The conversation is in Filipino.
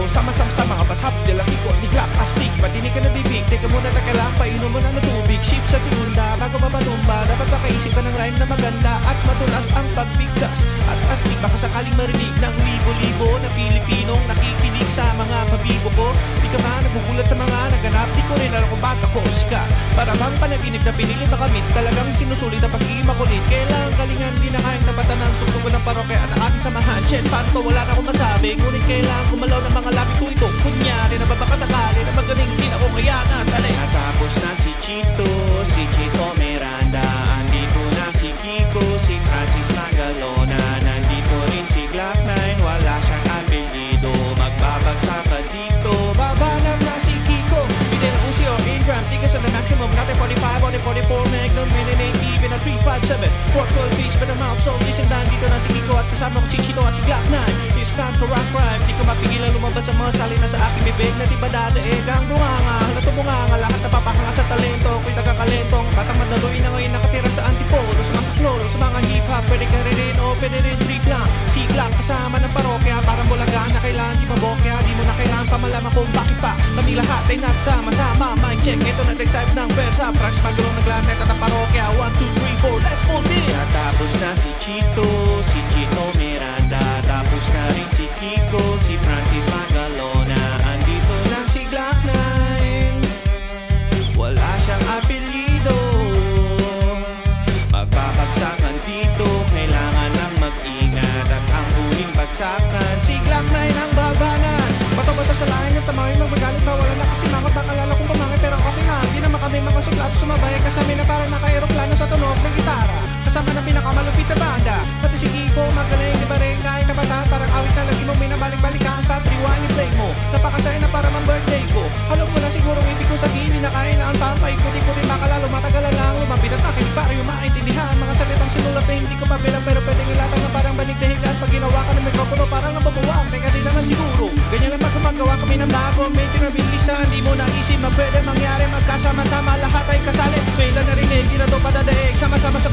Sama-sama sa mga pasap, lalaki ko ni Glock astig. Patinig ka na bibig, teka muna lang, painom mo na ng tubig. Ship sa segunda, bago mapatumba, dapat makaisip ka ng rhyme na maganda at madulas ang pagbigkas. At astig, baka sakaling marinig ng libo-libo na Pilipinong nakikinig sa mga pabibo ko. Di ka ba nagugulat sa mga naganap? Di ko rin alam kung ba't ako sikat. Para bang panaginip na pinilit na kamit, talagang sinusulit ang pag-imakulit. Kailangan galingan, di na kayang tabatan ng tugtugan ng parokya at aking samahan. Chen, paano to? Wala na akong masabi, ngunit kailangan gumalaw ng mga labi ko ito. Kunyari na babakasakali na magaling din ako kaya nasali. Natapos na si Chito Miranda, andito na si Kiko, si Francis Magalona, nandito rin si Glock 9, wala siyang apelyido, magbabagsak ka dito, babanat na si Kiko. Bigyan ng Uzi or Ingram, tigas on the maximum, natin 45 on the 44 Magnum, winning even a 357, work for a beach, but I'm out, so listen, nandito na si Kiko at kasama ko si Chito at si Glock 9. It's time for rock crime, di ko mapigilan lumabas ang mga salita sa aking bibig na di ba dadaig ang bunganga, natubunganga, lahat na papahanga sa talento, ko'y tagakalentong, batang madaluin na ngayon nakatira sa antipolo, sa mga saklolo, sa mga hip-hop, pwede ka rin o pwede rin trip lang, si Glock kasama ng parokya, parang bulaga na kailangan di mabokya, di mo na kailangan pa malaman kung bakit pa, kami lahat ay nagsama-sama, mind check, ito nag-excite ng versa, Franz Magulong naglanet at ang parokya, 1, 2, 3, 4, let's pull this! Natapos na si Chito Miranda, tapos na rin si Kiko, si Francis Magalona, andito na si Glock 9, wala siyang apelyido, magbabagsakan dito, kailangan ng mag-ingat at ang huling bagsakan, si Glock 9 ang babanan. Bato-bato sa lahin yung tamawin, magmagalit ba wala na kasi mga bakalala kong pamangin, pero okay nga, di naman kami mga suklato sumabay kasama na parang naka-aeroplano sa tunog ng gitara, kasama ng pinakamalupit na banda, pati si Kiko magaling, di ba rin kahit kabataan, parang awit na lagi mo minabalik-balikan, stop rewind and play mo, napakasaya na para mang birthday ko, alam mo na siguro ibig ko sabihin, di na kailangan pa ang paikot-ikot rin makalalo, matagalan lang lumapit at akin para yung maintindihan, mga salitang sinulat na hindi ko pa bilang pero pwedeng ilatag na parang banig na higaan, pag ginawa ka ng mikropono parang nababawa, teka di naman siguro, ganyan lang pag gumagawa kami ng bago, medyo nabilisan, di mo naisip na pwede mangyari, magkasama-sama lahat ay kasali, may lang narinig, di na to padadaig, sama-sama sa